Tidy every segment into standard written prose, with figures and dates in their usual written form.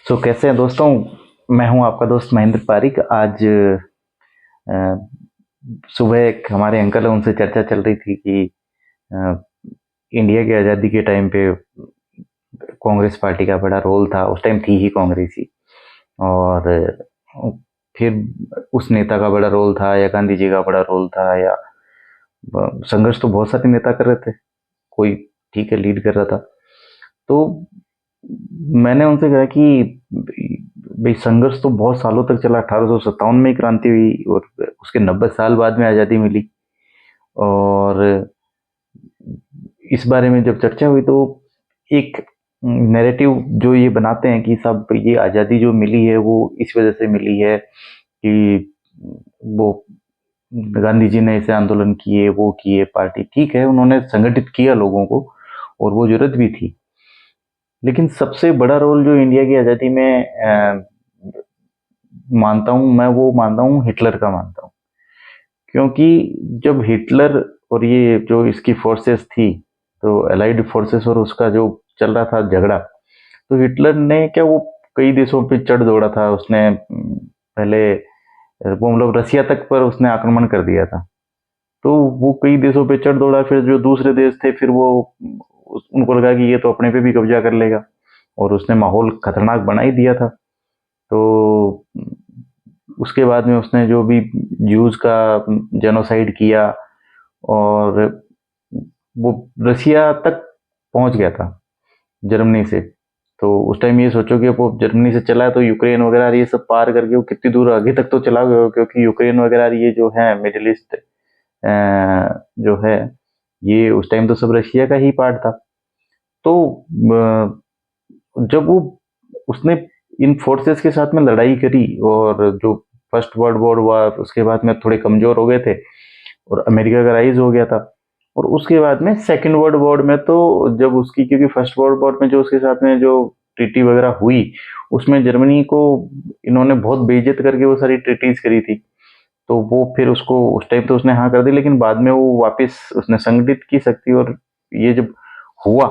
कैसे हैं दोस्तों। मैं हूं आपका दोस्त महेंद्र पारिक। आज अ, सुबह एक हमारे अंकल है, उनसे चर्चा चल रही थी कि अ, इंडिया की आज़ादी के टाइम पे कांग्रेस पार्टी का बड़ा रोल था। उस टाइम थी ही कांग्रेस ही। और फिर उस नेता का बड़ा रोल था या गांधी जी का बड़ा रोल था, या संघर्ष तो बहुत सारे नेता कर रहे थे, कोई ठीक है लीड कर रहा था। तो मैंने उनसे कहा कि भाई संघर्ष तो बहुत सालों तक चला। 1857 में ही क्रांति हुई और उसके 90 साल बाद में आज़ादी मिली। और इस बारे में जब चर्चा हुई तो एक नैरेटिव जो ये बनाते हैं कि सब ये आज़ादी जो मिली है वो इस वजह से मिली है कि वो गांधी जी ने ऐसे आंदोलन किए, वो किए, पार्टी ठीक है उन्होंने संगठित किया लोगों को और वो जरूरत भी थी। लेकिन सबसे बड़ा रोल जो इंडिया की आज़ादी में मानता हूँ मैं, वो मानता हूँ हिटलर का मानता हूँ। क्योंकि जब हिटलर और ये जो इसकी फोर्सेस थी, तो अलाइड फोर्सेस और उसका जो चल रहा था झगड़ा, तो हिटलर ने क्या वो कई देशों पे चढ़ दौड़ा था। उसने पहले वो मतलब रसिया तक पर उसने आक्रमण कर दिया था। तो वो कई देशों पे चढ़ दौड़ा, फिर जो दूसरे देश थे फिर वो उनको लगा कि ये तो अपने पे भी कब्जा कर लेगा, और उसने माहौल खतरनाक बना ही दिया था। तो उसके बाद में उसने जो भी ज्यूज का जेनोसाइड किया, और वो रसिया तक पहुंच गया था जर्मनी से। तो उस टाइम ये सोचो कि वो जर्मनी से चला है तो यूक्रेन वगैरह ये सब पार करके वो कितनी दूर आगे तक तो चला गया, क्योंकि यूक्रेन वगैरह ये जो है मिडिल ईस्ट जो है, ये उस टाइम तो सब रशिया का ही पार्ट था। तो जब वो उसने इन फोर्सेस के साथ में लड़ाई करी, और जो फर्स्ट वर्ल्ड वॉर हुआ उसके बाद में थोड़े कमजोर हो गए थे और अमेरिका का राइज हो गया था। और उसके बाद में सेकेंड वर्ल्ड वॉर में तो जब उसकी, क्योंकि फर्स्ट वर्ल्ड वॉर में जो उसके साथ में जो ट्रीटी वगैरह हुई, उसमें जर्मनी को इन्होंने बहुत बेइज्जत करके वो सारी ट्रीटीज करी थी। तो वो फिर उसको उस टाइम तो उसने हाँ कर दी, लेकिन बाद में वो वापस उसने संगठित की शक्ति, और ये जब हुआ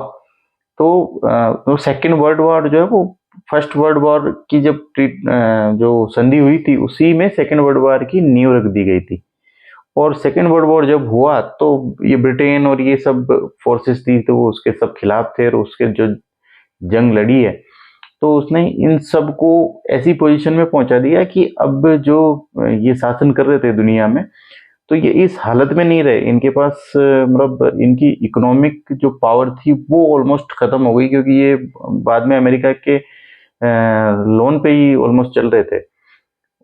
तो सेकेंड वर्ल्ड वॉर जो है वो फर्स्ट वर्ल्ड वॉर की जब जो संधि हुई थी उसी में सेकेंड वर्ल्ड वॉर की नींव रख दी गई थी। और सेकेंड वर्ल्ड वॉर जब हुआ तो ये ब्रिटेन और ये सब फोर्सेस थी, तो वो उसके सब खिलाफ थे, और उसके जो जंग लड़ी है तो उसने इन सबको ऐसी पोजीशन में पहुंचा दिया कि अब जो ये शासन कर रहे थे दुनिया में, तो ये इस हालत में नहीं रहे। इनके पास मतलब इनकी इकोनॉमिक जो पावर थी वो ऑलमोस्ट खत्म हो गई, क्योंकि ये बाद में अमेरिका के लोन पे ही ऑलमोस्ट चल रहे थे।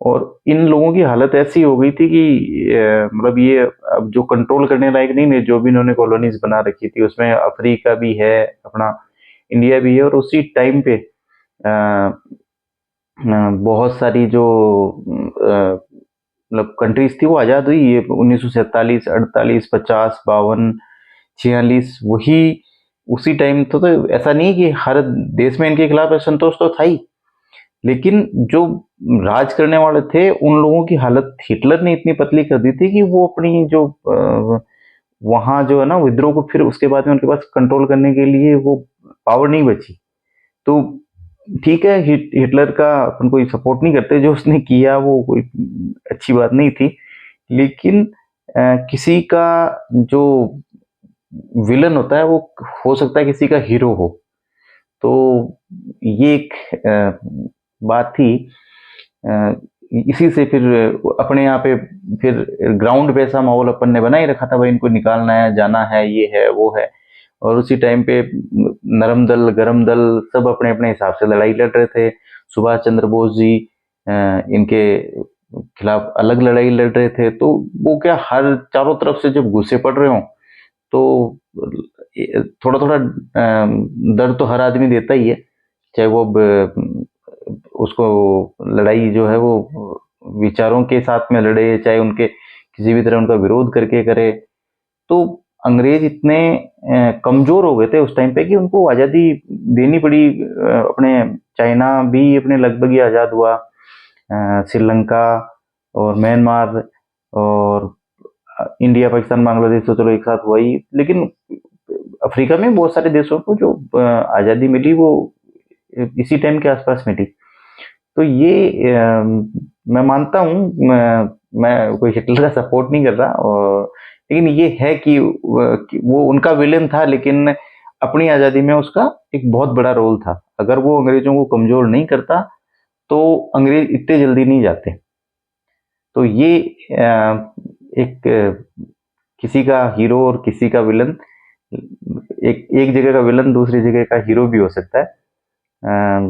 और इन लोगों की हालत ऐसी हो गई थी कि मतलब ये अब जो कंट्रोल करने लायक नहीं है, जो भी इन्होंने कॉलोनीज बना रखी थी उसमें अफ्रीका भी है अपना, इंडिया भी है। और उसी टाइम पे बहुत सारी जो मतलब कंट्रीज थी वो आजाद हुई। ये 1947, 48, 50, 52, 46, वही उसी टाइम तो ऐसा नहीं कि हर देश में इनके खिलाफ असंतोष तो था ही, लेकिन जो राज करने वाले थे उन लोगों की हालत हिटलर ने इतनी पतली कर दी थी कि वो अपनी जो वहां जो है ना विद्रोह को, फिर उसके बाद में उनके पास कंट्रोल करने के लिए वो पावर नहीं बची। तो ठीक है, हिटलर का अपन कोई सपोर्ट नहीं करते, जो उसने किया वो कोई अच्छी बात नहीं थी। लेकिन किसी का जो विलन होता है वो हो सकता है किसी का हीरो हो। तो ये एक बात थी। अ, इसी से फिर अपने यहाँ पे फिर ग्राउंड पे ऐसा माहौल अपन ने बना ही रखा था, भाई इनको निकालना है, जाना है, ये है वो है। और उसी टाइम पे नरम दल गरम दल सब अपने अपने हिसाब से लड़ाई लड़ रहे थे। सुभाष चंद्र बोस जी इनके खिलाफ अलग लड़ाई लड़ रहे थे। तो वो क्या, हर चारों तरफ से जब गुस्से पड़ रहे हो तो थोड़ा थोड़ा डर तो हर आदमी देता ही है, चाहे वो उसको लड़ाई जो है वो विचारों के साथ में लड़े, चाहे उनके किसी भी तरह उनका विरोध करके करे। तो अंग्रेज इतने कमजोर हो गए थे उस टाइम पे कि उनको आज़ादी देनी पड़ी। अपने चाइना भी अपने लगभग ही आज़ाद हुआ, श्रीलंका और म्यांमार और इंडिया पाकिस्तान बांग्लादेश तो चलो एक साथ हुआ ही, लेकिन अफ्रीका में बहुत सारे देशों को जो आज़ादी मिली वो इसी टाइम के आसपास मिली। तो ये मैं मानता हूँ, मैं कोई हिटलर का सपोर्ट नहीं कर रहा, और लेकिन ये है कि वो उनका विलेन था, लेकिन अपनी आज़ादी में उसका एक बहुत बड़ा रोल था। अगर वो अंग्रेज़ों को कमज़ोर नहीं करता, तो अंग्रेज़ इतने जल्दी नहीं जाते। तो ये एक किसी का हीरो और किसी का विलन, एक एक जगह का विलन दूसरी जगह का हीरो भी हो सकता है।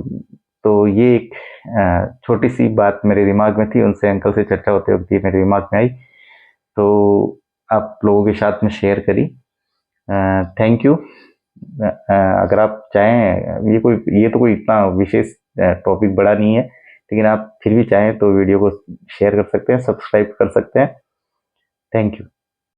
तो ये एक छोटी सी बात मेरे दिमाग में थी, उनसे अंकल से चर्चा होते वक्त ये मेरे दिमाग में आई, तो आप लोगों के साथ में शेयर करी। Thank you. अगर आप चाहें, ये तो कोई इतना विशेष टॉपिक बड़ा नहीं है, लेकिन आप फिर भी चाहें तो वीडियो को शेयर कर सकते हैं, सब्सक्राइब कर सकते हैं। Thank you.